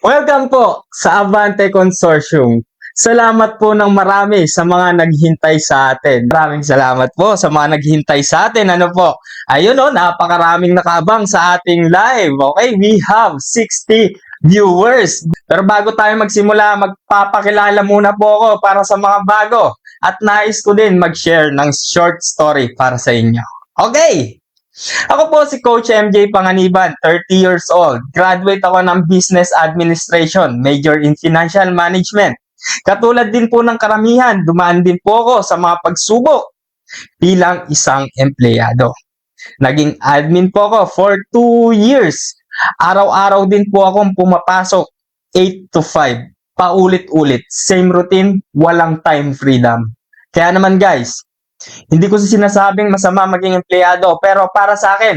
Welcome po sa Avante Consortium. Salamat po ng marami sa mga naghintay sa atin. Maraming salamat po sa mga naghintay sa atin. Ano po? Ayun o, napakaraming nakaabang sa ating live. Okay, we have 60 viewers. Pero bago tayo magsimula, magpapakilala muna po ako para sa mga bago. At nais ko din mag-share ng short story para sa inyo. Okay! Ako po si Coach MJ Panganiban, 30 years old. Graduate ako ng Business Administration, major in Financial Management. Katulad din po ng karamihan, dumaan din po ako sa mga pagsubok bilang isang empleyado. Naging admin po ako for 2 years. Araw-araw din po akong pumapasok, 8 to 5. Paulit-ulit, same routine, walang time freedom. Kaya naman guys, hindi ko sinasabing masama maging empleyado, pero para sa akin,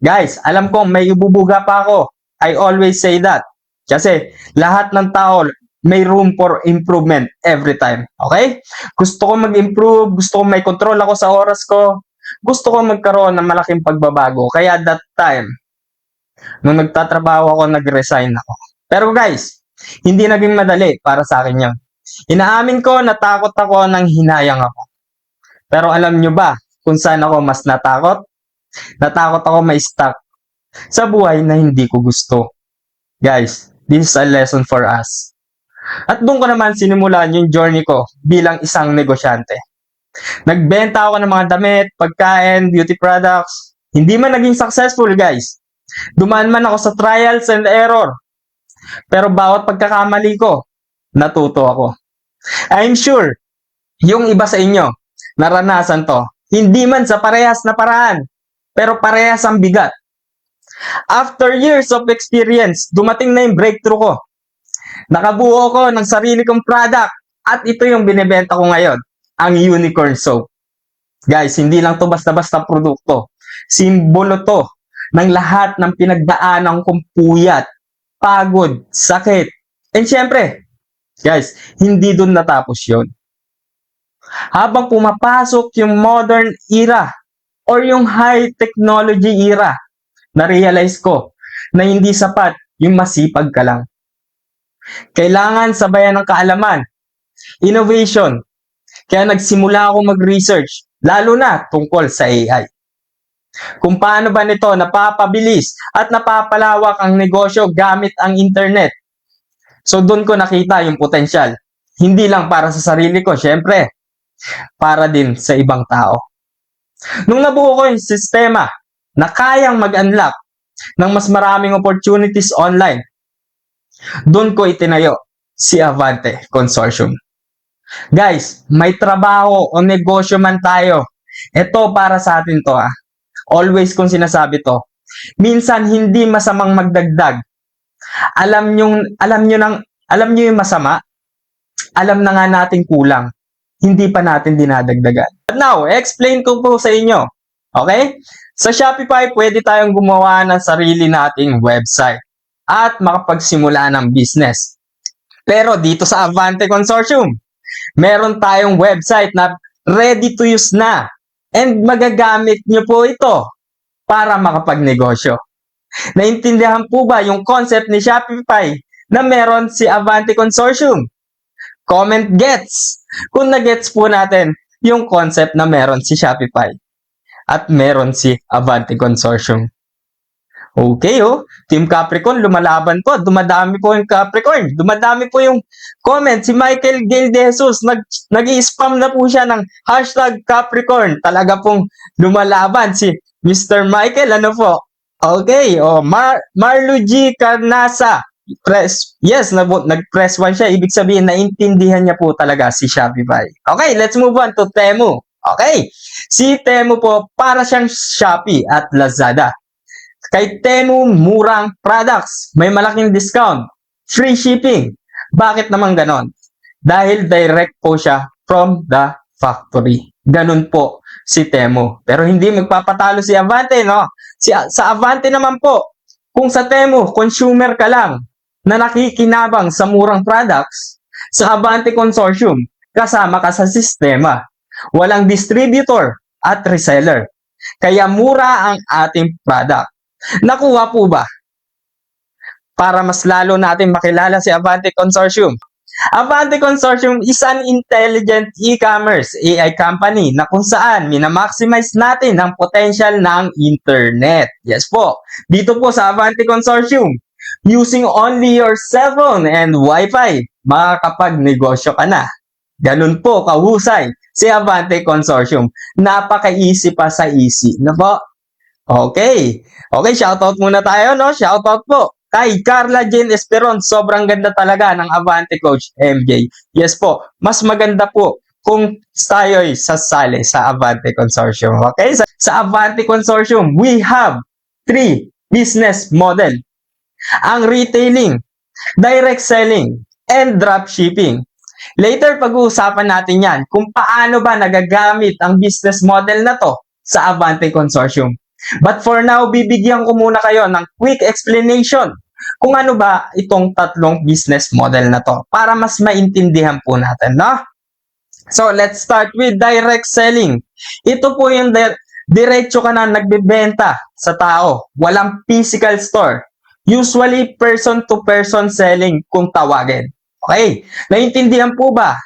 guys, alam kong may ibubuga pa ako. I always say that. Kasi lahat ng tao may room for improvement every time. Okay? Gusto ko mag-improve, gusto ko may control ako sa oras ko, gusto ko magkaroon ng malaking pagbabago. Kaya that time, nung nagtatrabaho ako, nag-resign ako. Pero guys, hindi naging madali para sa akin yun. Inaamin ko, natakot ako nang hinayang ako. Pero alam nyo ba kung saan ako mas natakot? Natakot ako ma-stuck sa buhay na hindi ko gusto. Guys, this is a lesson for us. At doon ko naman sinimulan yung journey ko bilang isang negosyante. Nagbenta ako ng mga damit, pagkain, beauty products. Hindi man naging successful, guys. Dumaan man ako sa trials and error. Pero bawat pagkakamali ko, natuto ako. I'm sure, yung iba sa inyo, naranasan to. Hindi man sa parehas na paraan, pero parehas ang bigat. After years of experience, dumating na yung breakthrough ko. Nakabuo ko ng sarili kong product at ito yung binebenta ko ngayon, ang Unicorn Soap. Guys, hindi lang to basta-basta produkto. Simbolo to ng lahat ng pinagdaanan kong puyat, pagod, sakit. And syempre, guys, hindi dun natapos yon. Habang pumapasok yung modern era or yung high technology era, na-realize ko na hindi sapat yung masipag ka lang. Kailangan sabayan ng kaalaman, innovation. Kaya nagsimula ako mag-research, lalo na tungkol sa AI. Kung paano ba nito napapabilis at napapalawak ang negosyo gamit ang internet. So doon ko nakita yung potensyal. Hindi lang para sa sarili ko, syempre, para din sa ibang tao. Nung nabuo ko yung sistema na kayang mag-unlock ng mas maraming opportunities online, doon ko itinayo si Avante Consortium. Guys, may trabaho o negosyo man tayo, ito para sa atin to . Always kong sinasabi to. Minsan hindi masamang magdagdag. Alam nyo yung masama, alam na nga natin kulang. Hindi pa natin dinadagdagan. But now, explain ko po sa inyo. Okay? Sa Shopify, pwede tayong gumawa ng sarili nating website at makapagsimula ng business. Pero dito sa Avante Consortium, meron tayong website na ready to use na and magagamit nyo po ito para makapagnegosyo. Naintindihan po ba yung concept ni Shopify na meron si Avante Consortium? Comment gets kung na-gets po natin yung concept na meron si Shopify at meron si Avante Consortium. Okay Team Capricorn, lumalaban po. Dumadami po yung Capricorn. Dumadami po yung comment. Si Michael Gail De Jesus, nag-i-spam na po siya ng hashtag Capricorn. Talaga pong lumalaban si Mr. Michael. Ano po? Okay, Marlo G. Carnasa. Yes, nag-press 1 siya. Ibig sabihin, naintindihan niya po talaga si Shopify. Okay, let's move on to Temu. Okay, si Temu po, para siyang Shopee at Lazada. Kay Temu, murang products, may malaking discount, free shipping. Bakit naman ganon? Dahil direct po siya from the factory. Ganun po si Temu. Pero hindi magpapatalo si Avante, no? Sa Avante naman po, kung sa Temu, consumer ka lang, na nakikinabang sa murang products, sa Avante Consortium, kasama ka sa sistema. Walang distributor at reseller. Kaya mura ang ating product. Nakuha po ba? para mas lalo natin makilala si Avante Consortium. Avante Consortium is an intelligent e-commerce AI company na kung saan minamaximize natin ang potential ng internet. Yes po, dito po sa Avante Consortium, using only your cellphone and Wi-Fi, makakapag-negosyo ka na. Ganun po kahusay si Avante Consortium. Napaka-easy pa sa easy. Na po? Okay. Okay, shoutout muna tayo, no? Shoutout po kay Carla Jane Esperon. Sobrang ganda talaga ng Avante Coach MJ. Yes po, mas maganda po kung tayo'y sasali sa Avante Consortium. Okay? Sa Avante Consortium, we have 3 business model. Ang retailing, direct selling, and dropshipping. Later, pag-uusapan natin yan kung paano ba nagagamit ang business model na to sa Avante Consortium. But for now, bibigyan ko muna kayo ng quick explanation kung ano ba itong tatlong business model na to para mas maintindihan po natin, no? So, let's start with direct selling. Ito po yung diretso ka na nagbebenta sa tao. Walang physical store. Usually, person-to-person selling kung tawagin. Okay, naiintindihan po ba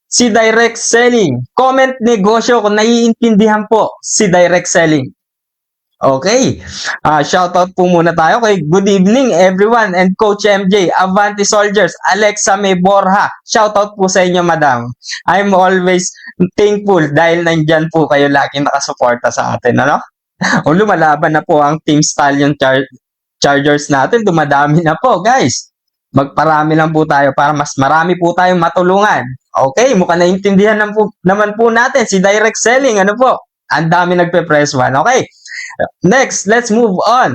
si direct selling? Comment negosyo kung naiintindihan po si direct selling. Okay, shoutout po muna tayo kay good evening everyone and Coach MJ, Avante Soldiers, Alexa May Borja. Shoutout po sa inyo, madam. I'm always thankful dahil nandyan po kayo lagi nakasuporta sa atin, ano? O lumalaban na po ang Team Stallion Chargers natin, dumadami na po, guys. Magparami lang po tayo para mas marami po tayong matulungan. Okay, mukhang naintindihan naman po natin si direct selling. Ano po? Ang dami nagpe-press 1. Okay. Next, let's move on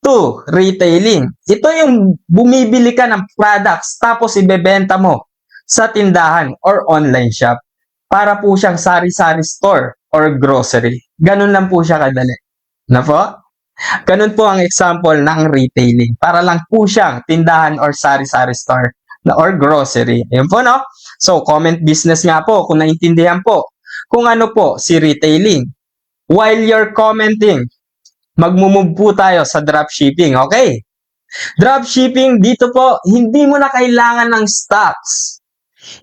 to retailing. Ito yung bumibili ka ng products tapos ibebenta mo sa tindahan or online shop. Para po siyang sari-sari store or grocery. Ganun lang po siya kadali. Na po? Ganun po ang example ng retailing. Para lang po siyang tindahan or sari-sari store or grocery. Ayun po, no? So, comment business nga po kung naintindihan po kung ano po si retailing. While you're commenting, magmumove po tayo sa dropshipping, okay? Dropshipping, dito po, hindi mo na kailangan ng stocks.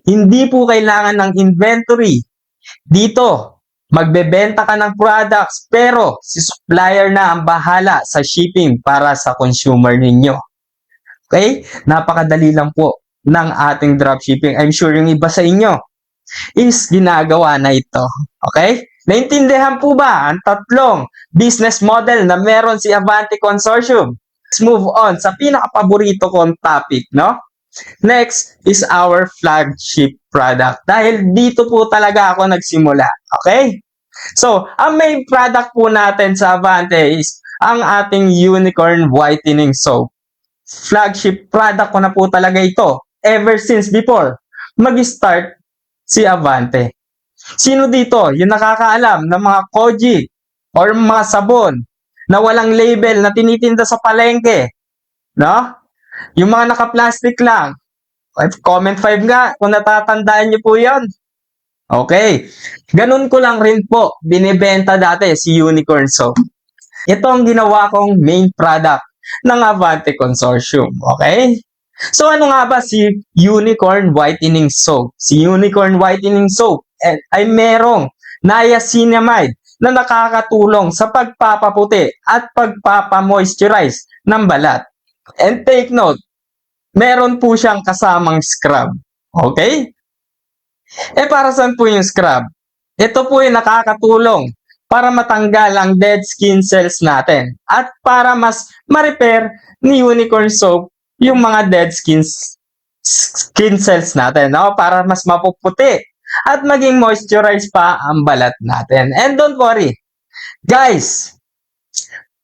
Hindi po kailangan ng inventory. Dito, magbebenta ka ng products pero si supplier na ang bahala sa shipping para sa consumer ninyo. Okay? Napakadali lang po ng ating dropshipping. I'm sure yung iba sa inyo is ginagawa na ito. Okay? Naintindihan po ba ang tatlong business model na meron si Avante Consortium? Let's move on sa pinaka-paborito kong topic, no? Next is our flagship product. Dahil dito po talaga ako nagsimula. Okay? So, ang main product po natin sa Avante is ang ating Unicorn Whitening Soap. Flagship product ko na po talaga ito ever since before mag-start si Avante. Sino dito yung nakakaalam ng mga koji or mga sabon na walang label na tinitinda sa palengke? No? Yung mga naka-plastic lang. Comment 5 nga kung natatandaan niyo po yon. Okay. Ganun ko lang rin po binibenta dati si Unicorn Soap. Ito ang ginawa kong main product ng Avante Consortium. Okay? So ano nga ba si Unicorn Whitening Soap? Si Unicorn Whitening Soap ay merong niacinamide na nakakatulong sa pagpapaputi at pagpapamoisturize ng balat. And take note, meron po siyang kasamang scrub. Okay? Para saan po yung scrub? Ito po yung nakakatulong para matanggal ang dead skin cells natin at para mas ma-repair ni Unicorn Soap yung mga dead skin cells natin, no? Para mas mapuputi at maging moisturize pa ang balat natin. And don't worry, guys,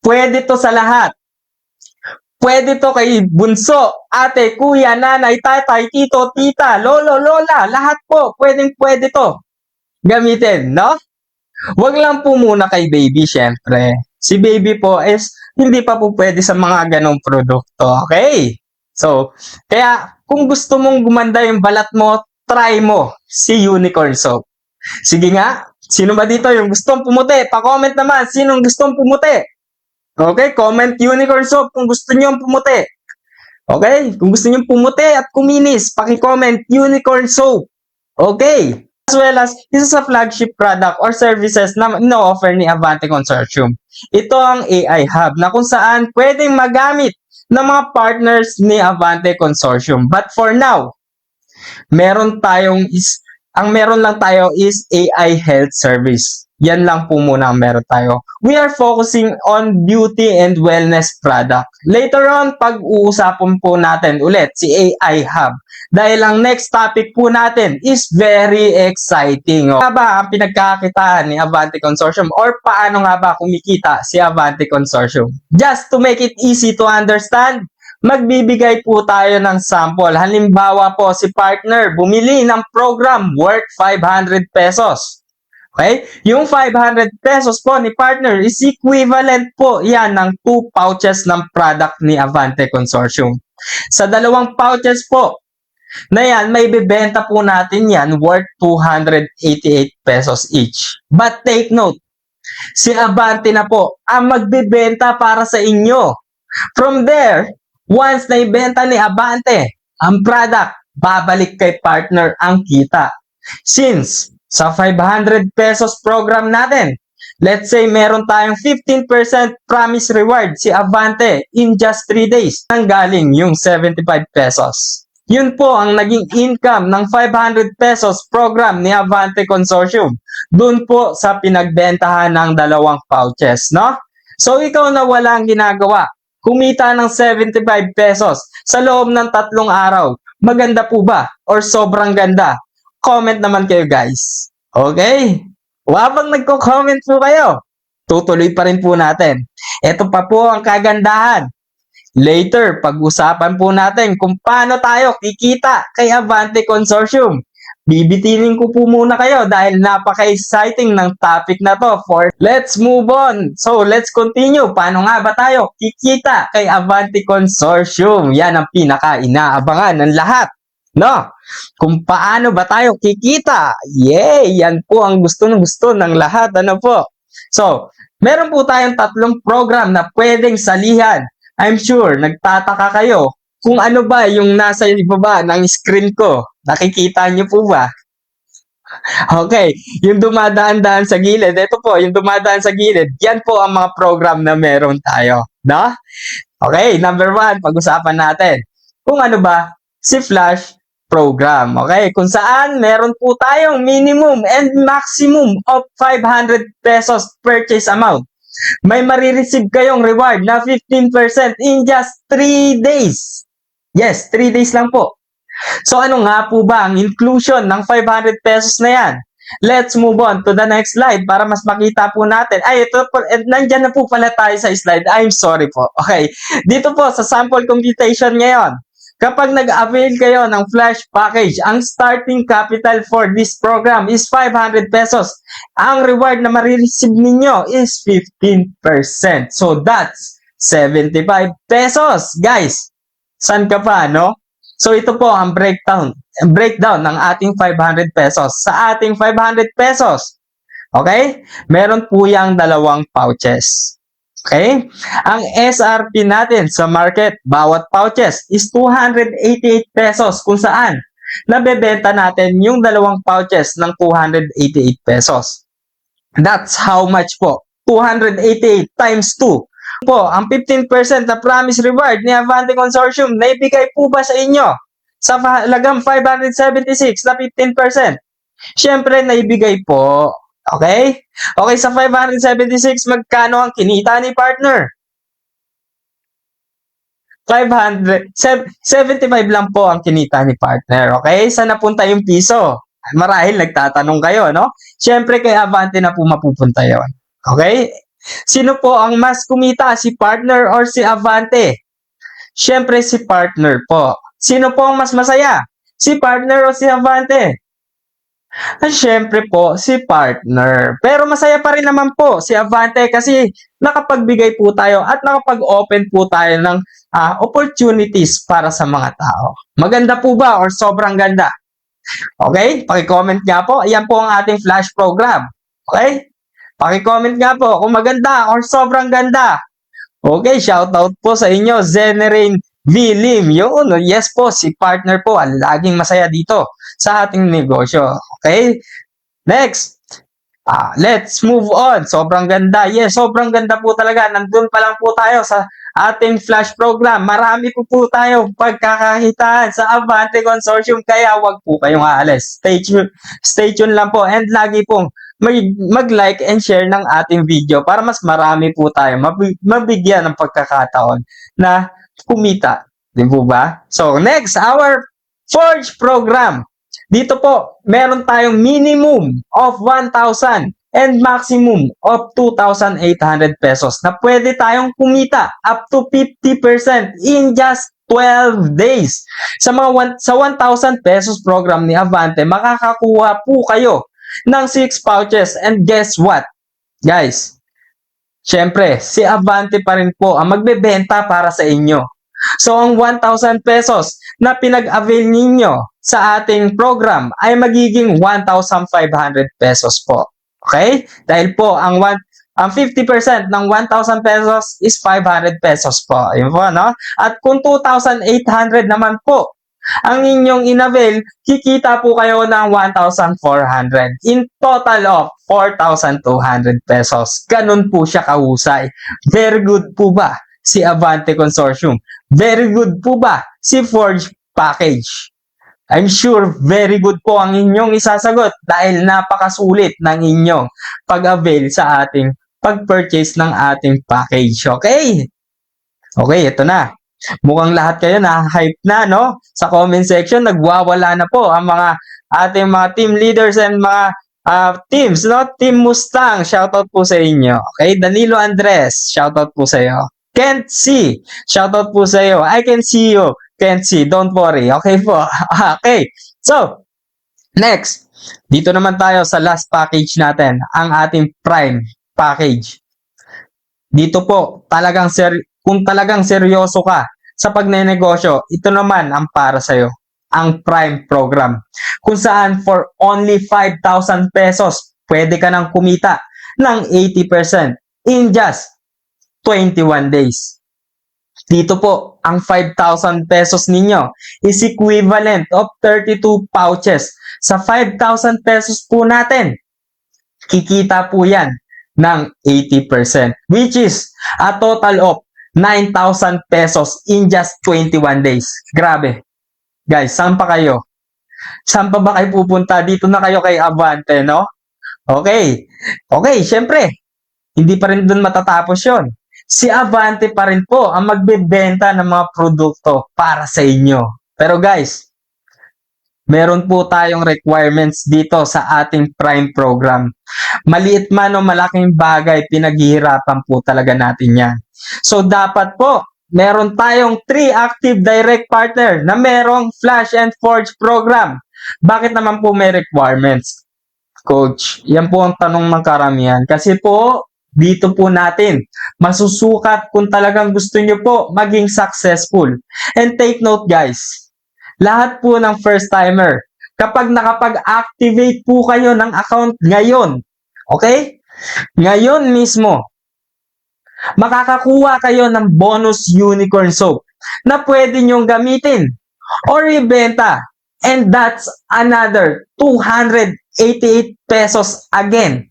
pwede to sa lahat. Pwede to kay bunso, ate, kuya, nanay, tatay, tito, tita, lolo, lola, lahat po, pwede to gamitin, no? Wag lang po muna kay baby, syempre. Si baby po is hindi pa po pwede sa mga ganong produkto, okay? So, kaya kung gusto mong gumanda yung balat mo, try mo si Unicorn Soap. Sige nga, sino ba dito yung gustong pumuti? Pa-comment naman, sinong gustong pumuti? Okay, comment Unicorn Soap kung gusto nyo pumuti. Okay? Kung gusto niyo pumuti at kuminis, paki-comment unicorn soap. Okay? As well as isa sa flagship product or services na ino-offer ni Avante Consortium. Ito ang AI Hub na kung saan pwedeng magamit ng mga partners ni Avante Consortium. But for now, ang meron lang tayo is AI Health Service. Yan lang po muna ang meron tayo. We are focusing on beauty and wellness product. Later on, pag-uusapan po natin ulit si AI Hub. Dahil ang next topic po natin is very exciting. Ano ba ang pinagkakakitaan ni Avante Consortium or paano nga ba kumikita si Avante Consortium? Just to make it easy to understand, magbibigay po tayo ng sample. Halimbawa po, si partner bumili ng program worth 500 pesos. Okay? Yung 500 pesos po ni partner is equivalent po yan ng 2 pouches ng product ni Avante Consortium. Sa dalawang pouches po na yan, may bibenta po natin yan worth 288 pesos each. But take note, si Avante na po ang magbibenta para sa inyo. From there, once na ibenta ni Avante ang product, babalik kay partner ang kita. Since sa 500 pesos program natin, let's say meron tayong 15% promise reward si Avante in just 3 days. Nanggaling yung 75 pesos. Yun po ang naging income ng 500 pesos program ni Avante Consortium. Doon po sa pinagbentahan ng dalawang pouches, no? So ikaw na walang ginagawa, kumita ng 75 pesos sa loob ng 3 araw. Maganda po ba? Or sobrang ganda? Comment naman kayo, guys. Okay? Habang nagko-comment po kayo, tutuloy pa rin po natin. Ito pa po ang kagandahan. Later, pag-usapan po natin kung paano tayo kikita kay Avante Consortium. Bibitinin ko po muna kayo dahil napaka-exciting ng topic na to. Let's move on. So, let's continue. Paano nga ba tayo kikita kay Avante Consortium? Yan ang pinaka-inaabangan ng lahat. No? Kung paano ba tayo kikita? Yay! Yan po ang gusto ng lahat. Ano po? So, meron po tayong 3 program na pwedeng salihan. I'm sure, nagtataka kayo kung ano ba yung nasa ibaba ng screen ko. Nakikita niyo po ba? Okay, yung dumadaan-daan sa gilid. Ito po, yung dumadaan sa gilid. Yan po ang mga program na meron tayo. No? Okay, number 1, pag-usapan natin. Kung ano ba? Si Flash program. Okay, kung saan meron po tayong minimum and maximum of 500 pesos purchase amount. May marireceive kayong reward na 15% in just 3 days. Yes, 3 days lang po. So ano nga po ba ang inclusion ng 500 pesos na yan? Let's move on to the next slide para mas makita po natin. Ay, ito po, nandyan na po pala tayo sa slide. I'm sorry po. Okay, dito po sa sample computation ngayon. Kapag nag-avail kayo ng Flash package, ang starting capital for this program is 500 pesos. Ang reward na marireceive ninyo is 15%. So that's 75 pesos. Guys, san ka pa, no? So ito po ang breakdown ng ating 500 pesos. Sa ating 500 pesos, okay? Meron po yung dalawang pouches. Okay? Ang SRP natin sa market, bawat pouches is 288 pesos kung saan nabebenta natin yung dalawang pouches ng 288 pesos. That's how much po? 288 times 2. Po, ang 15% na promise reward ni Avante Consortium, naibigay po ba sa inyo? Sa halagang 576 na 15%? Siyempre, naibigay po. Okay? Okay, sa 576, magkano ang kinita ni partner? 75 lang po ang kinita ni partner. Okay? Saan napunta yung piso? Marahil nagtatanong kayo, no? Siyempre, kay Avante na po mapupunta yon. Okay? Sino po ang mas kumita? Si partner or si Avante? Siyempre, si partner po. Sino po ang mas masaya? Si partner o si Avante? Siyempre po, si partner. Pero masaya pa rin naman po si Avante kasi nakapagbigay po tayo at nakapag-open po tayo ng opportunities para sa mga tao. Maganda po ba or sobrang ganda? Okay? Paki-comment nga po. Ayan po ang ating Flash program. Okay? Paki-comment nga po kung maganda or sobrang ganda. Okay, shoutout po sa inyo, Zenerain Vilim, yun. Yes po, si partner po ang laging masaya dito sa ating negosyo. Okay? Next. Let's move on. Sobrang ganda. Yes, sobrang ganda po talaga. Nandun pa lang po tayo sa ating flash program. Marami po tayo pagkakakitaan sa Avante Consortium. Kaya wag po kayong aalis. Stay tuned lang po. And lagi pong mag-like and share ng ating video para mas marami po tayo mabigyan ng pagkakataon na kumita. Di po ba? So, next, our Forge program. Dito po, meron tayong minimum of 1,000 and maximum of 2,800 pesos na pwede tayong kumita up to 50% in just 12 days. Sa 1,000 pesos program ni Avante, makakakuha po kayo ng 6 pouches. And guess what? Guys, syempre, si Avante pa rin po ang magbebenta para sa inyo. So, ang 1,000 pesos na pinag-avail ninyo sa ating program ay magiging 1,500 pesos po. Okay? Dahil po, ang 50% ng 1,000 pesos is 500 pesos po. Yun po, no? At kung 2,800 naman po ang inyong inavail, kikita po kayo ng 1,400. In total of 4,200 pesos. Ganun po siya kahusay. Very good po ba si Avante Consortium? Very good po ba si Forge Package? I'm sure very good po ang inyong isasagot dahil napakasulit ng inyong pag-avail sa ating pag-purchase ng ating package. Okay? Okay, ito na. Mukhang lahat kayo na-hype na, no? Sa comment section, nagwawala na po ang mga ating mga team leaders and mga teams, no? Team Mustang, shoutout po sa inyo. Okay? Danilo Andres, shoutout po sa iyo. Can't see. Shoutout po sa iyo. I can see you. Can't see. Don't worry. Okay po. Okay. So, next. Dito naman tayo sa last package natin. Ang ating Prime package. Dito po, kung talagang seryoso ka sa pagnenegosyo, ito naman ang para sa iyo. Ang Prime program. Kung saan for only 5,000 pesos, pwede ka nang kumita ng 80% in just 21 days. Dito po, ang 5,000 pesos ninyo is equivalent of 32 pouches. Sa 5,000 pesos po natin, kikita po yan ng 80%, which is a total of 9,000 pesos in just 21 days. Grabe. Guys, saan pa kayo? Saan pa ba kayo pupunta? Dito na kayo kay Avante, no? Okay. Okay, syempre, hindi pa rin dun matatapos yon. Si Avante pa rin po ang magbebenta ng mga produkto para sa inyo. Pero guys, meron po tayong requirements dito sa ating Prime program. Maliit man o malaking bagay, pinaghihirapan po talaga natin yan. So dapat po, meron tayong 3 active direct partner na merong Flash and Forge program. Bakit naman po may requirements? Coach, yan po ang tanong ng karamihan. Kasi po, dito po natin masusukat kung talagang gusto nyo po maging successful. And take note guys, lahat po ng first timer, kapag nakapag-activate po kayo ng account ngayon, okay? Ngayon mismo, makakakuha kayo ng bonus unicorn soap na pwede nyong gamitin or ibenta. And that's another 288 pesos again.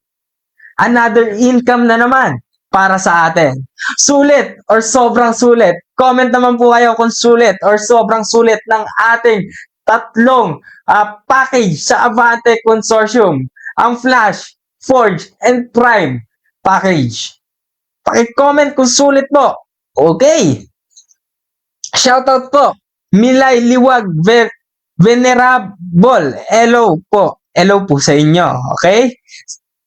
Another income na naman para sa atin. Sulit or sobrang sulit? Comment naman po kayo kung sulit or sobrang sulit ng ating tatlong package sa Avante Consortium. Ang Flash, Forge, and Prime package. Paki-comment kung sulit po. Okay. Shoutout po. Milay Liwag Venerable. Hello po. Hello po sa inyo. Okay?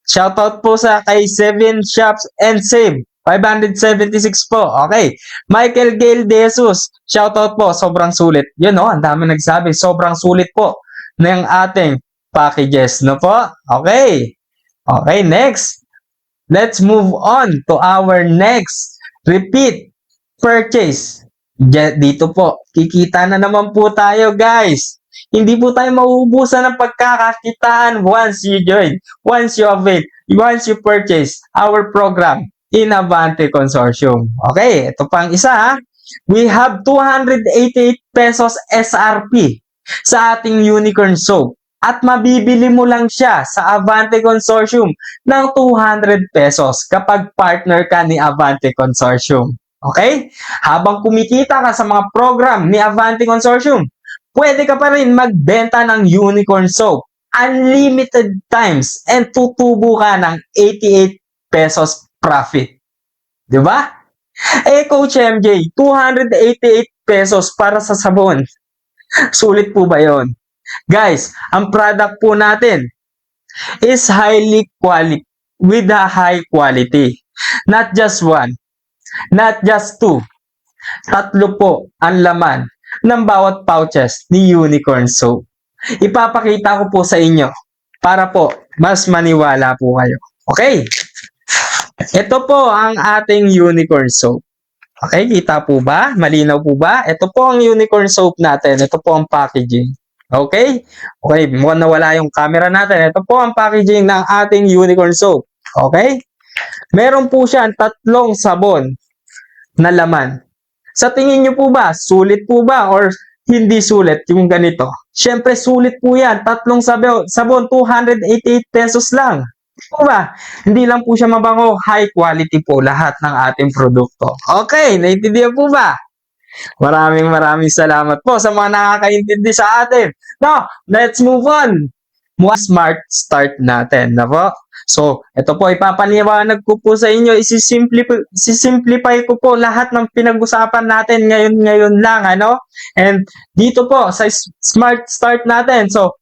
Shoutout po sa kay 7 Shops and Save. 576 po. Okay. Michael Gale De Jesus. Shoutout po. Sobrang sulit. Yun o. Ang dami nagsabi. Sobrang sulit po ng ating packages. No po? Okay. Okay. Next. Let's move on to our next repeat purchase. Dito po. Kikita na naman po tayo guys. Hindi po tayo mauubusan ng pagkakakitaan once you join, once you avail, once you purchase our program in Avante Consortium. Okay, ito pang isa ha. we have 288 pesos SRP sa ating unicorn soap. At mabibili mo lang siya sa Avante Consortium ng 200 pesos kapag partner ka ni Avante Consortium. Okay? Habang kumikita ka sa mga program ni Avante Consortium, pwede ka pa rin magbenta ng unicorn soap. Unlimited times and tutubo ka ng 88 pesos profit. Diba? Eh, Coach MJ, 288 pesos para sa sabon. Sulit po ba yon? Guys, ang product po natin is highly quality, with a high quality. Not just one, not just two. Tatlo po ang laman ng bawat pouches ni Unicorn Soap. Ipapakita ko po sa inyo para po mas maniwala po kayo. Okay? Ito po ang ating Unicorn Soap. Okay, kita po ba? Malinaw po ba? Ito po ang Unicorn Soap natin. Ito po ang packaging. Okay? Okay, mukhang nawala yung camera natin. Ito po ang packaging ng ating Unicorn Soap. Okay? Meron po siya 3 sabon na laman. Sa tingin nyo po ba, sulit po ba or hindi sulit yung ganito? Siyempre, sulit po yan. 3 sabon, 288 pesos lang. Po ba? Hindi lang po siya mabango, high quality po lahat ng ating produkto. Okay, naiintindihan po ba? Maraming salamat po sa mga nakakaintindi sa atin. Now, let's move on. Smart start natin na po. So, ito po ipapaliwanag ko po sa inyo, isisimplify ko po lahat ng pinag-usapan natin ngayon lang, ano? And dito po sa smart start natin, so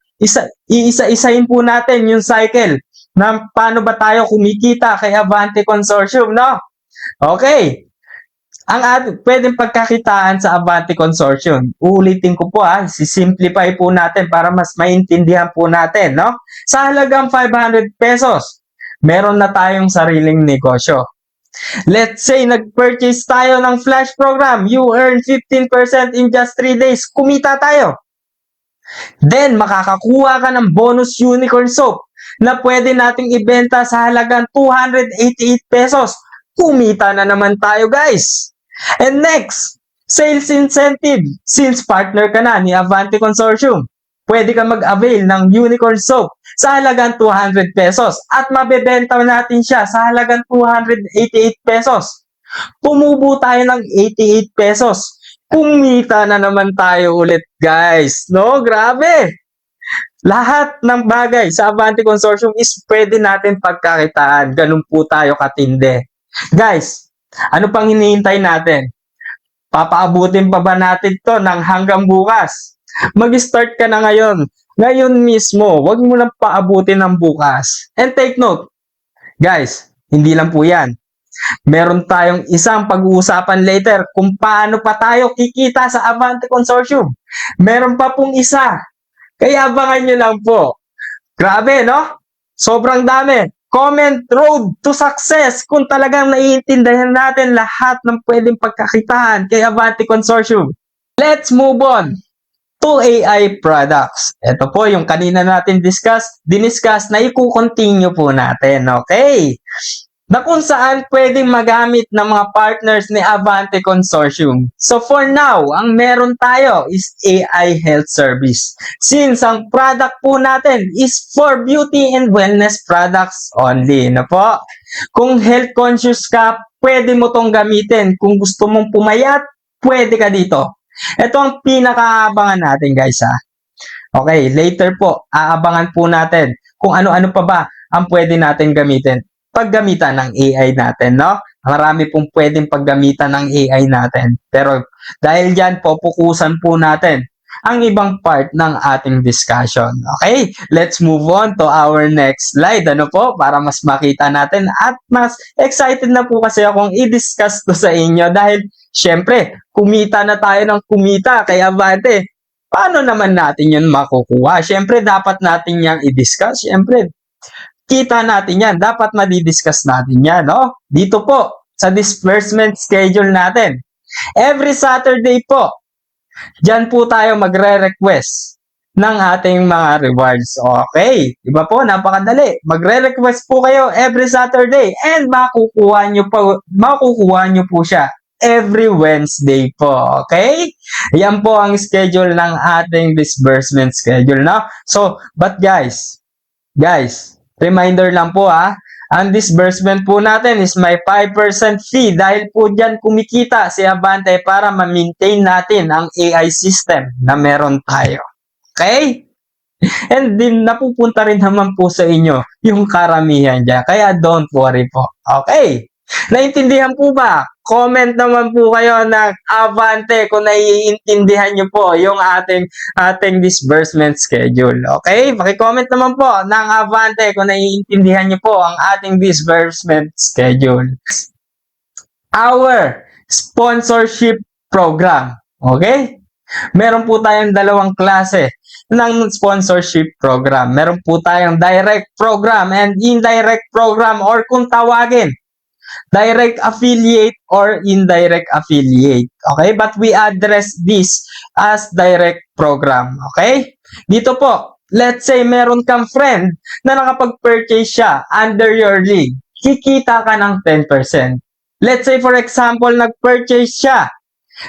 iisa-isahin po natin yung cycle na paano ba tayo kumikita kay Avante Consortium, no? Okay. Ang pwedeng pagkakitaan sa Avante Consortium, uulitin ko po sisimplify po natin para mas maintindihan po natin, no? Sa halagang 500 pesos, meron na tayong sariling negosyo. Let's say, nag-purchase tayo ng flash program, you earn 15% in just 3 days, kumita tayo. Then, makakakuha ka ng bonus unicorn soap na pwede nating ibenta sa halagang 288 pesos. Kumita na naman tayo, guys. And next, sales incentive. Since partner ka na ni Avante Consortium, pwede ka mag-avail ng unicorn soap sa halagang 200 pesos at mabebenta natin siya sa halagang 288 pesos. Tumubo tayo ng 88 pesos. Kumita na naman tayo ulit, guys. No? Grabe! Lahat ng bagay sa Avante Consortium is pwede natin pagkakitaan. Ganun po tayo katindi. Guys, ano pang hinihintay natin? Papaabutin pa ba natin to ng hanggang bukas? Mag-start ka na ngayon. Ngayon mismo, wag mo nang paabutin ng bukas. And take note, guys, hindi lang po yan. Meron tayong isang pag-uusapan later kung paano pa tayo kikita sa Avante Consortium. Meron pa pong isa. Kaya abangan nyo lang po. Grabe, no? Sobrang dami. Comment road to success kung talagang naiintindihan natin lahat ng pwedeng pagkakitaan kay Avante Consortium. Let's move on to AI products. Ito po yung kanina natin diniscuss na i-continue po natin. Okay? Na kung saan pwedeng magamit ng mga partners ni Avante Consortium. So for now, ang meron tayo is AI Health Service. Since ang product po natin is for beauty and wellness products only. Na po? Kung health conscious ka, pwede mo tong gamitin. Kung gusto mong pumayat, pwede ka dito. Ito ang pinakaabangan natin, guys, ha. Okay, later po, aabangan po natin kung ano-ano pa ba ang pwede natin gamitin. Paggamitan ng AI natin, no? Marami pong pwedeng paggamitan ng AI natin. Pero dahil dyan, popukusan po natin ang ibang part ng ating discussion. Okay? Let's move on to our next slide. Ano po? Para mas makita natin at mas excited na po kasi akong i-discuss to sa inyo dahil syempre, kumita na tayo ng kumita kay Avante. Paano naman natin yun makukuha? Syempre, dapat natin yang i-discuss. Syempre, kita natin yan. Dapat madidiscuss natin yan, no? Dito po, sa disbursement schedule natin. Every Saturday po, dyan po tayo magre-request ng ating mga rewards. Okay. Diba po? Napakadali. Magre-request po kayo every Saturday and makukuha nyo po siya every Wednesday po. Okay? Yan po ang schedule ng ating disbursement schedule, no? So, but guys, reminder lang po ang disbursement po natin is may 5% fee dahil po dyan kumikita si Avante para ma-maintain natin ang AI system na meron tayo. Okay? And din napupunta rin naman po sa inyo yung karamihan dyan. Kaya don't worry po. Okay? Naintindihan po ba? Comment naman po kayo ng Avante kung naiintindihan nyo po yung ating disbursement schedule. Okay? Paki-comment naman po ng Avante kung naiintindihan nyo po ang ating disbursement schedule. Our sponsorship program. Okay? Meron po tayong dalawang klase ng sponsorship program. Meron po tayong direct program and indirect program, or kung tawagin, direct affiliate or indirect affiliate. Okay? But we address this as direct program. Okay? Dito po, let's say meron kang friend na nakapag-purchase siya under your league. Kikita ka ng 10%. Let's say for example, nag-purchase siya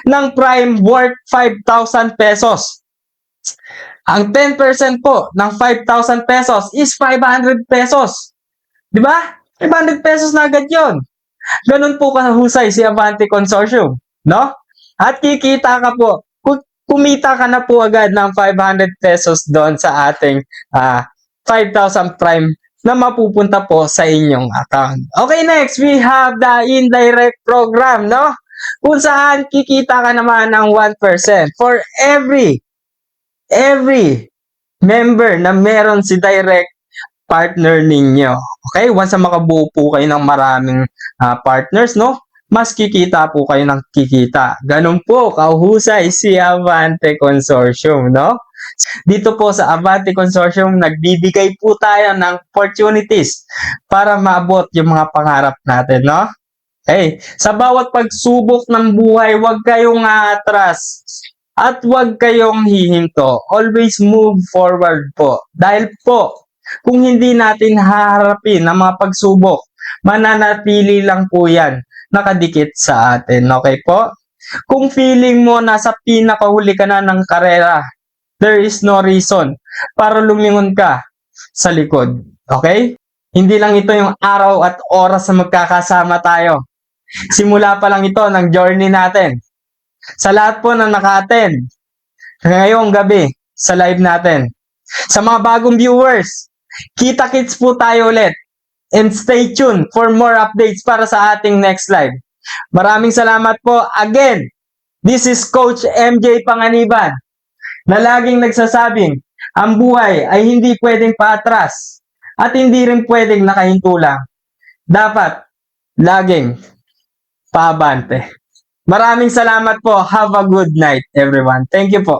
ng Prime worth 5,000 pesos. Ang 10% po ng 5,000 pesos is 500 pesos. Di ba? 500 pesos na agad yun. Ganun po kahusay si Avante Consortium, no? At kikita ka po, kumita ka na po agad ng 500 pesos doon sa ating 5,000 Prime na mapupunta po sa inyong account. Okay, next, we have the indirect program, no? Kung saan kikita ka naman ng 1% for every member na meron si direct partner ninyo. Okay? Once na makabuo po kayo ng maraming partners, no? Mas kikita po kayo ng kikita. Ganun po kahusay si Avante Consortium, no? Dito po sa Avante Consortium, nagbibigay po tayo ng opportunities para maabot yung mga pangarap natin, no? Okay? Sa bawat pagsubok ng buhay, huwag kayong atras. At huwag kayong hihinto. Always move forward po. Dahil po, kung hindi natin haharapin ang mga pagsubok, mananatili lang po yan nakadikit sa atin. Okay po? Kung feeling mo nasa pinakahuli ka na ng karera, there is no reason para lumingon ka sa likod. Okay? Hindi lang ito yung araw at oras na magkakasama tayo. Simula pa lang ito ng journey natin. Sa lahat po na naka-attend ngayong gabi sa live natin. Sa mga bagong viewers, kita-kits po tayo ulit. And stay tuned for more updates para sa ating next live. Maraming salamat po. Again, this is Coach MJ Panganiban na laging nagsasabing, ang buhay ay hindi pwedeng paatras at hindi rin pwedeng nakahinto lang. Dapat laging paabante. Maraming salamat po. Have a good night, everyone. Thank you po.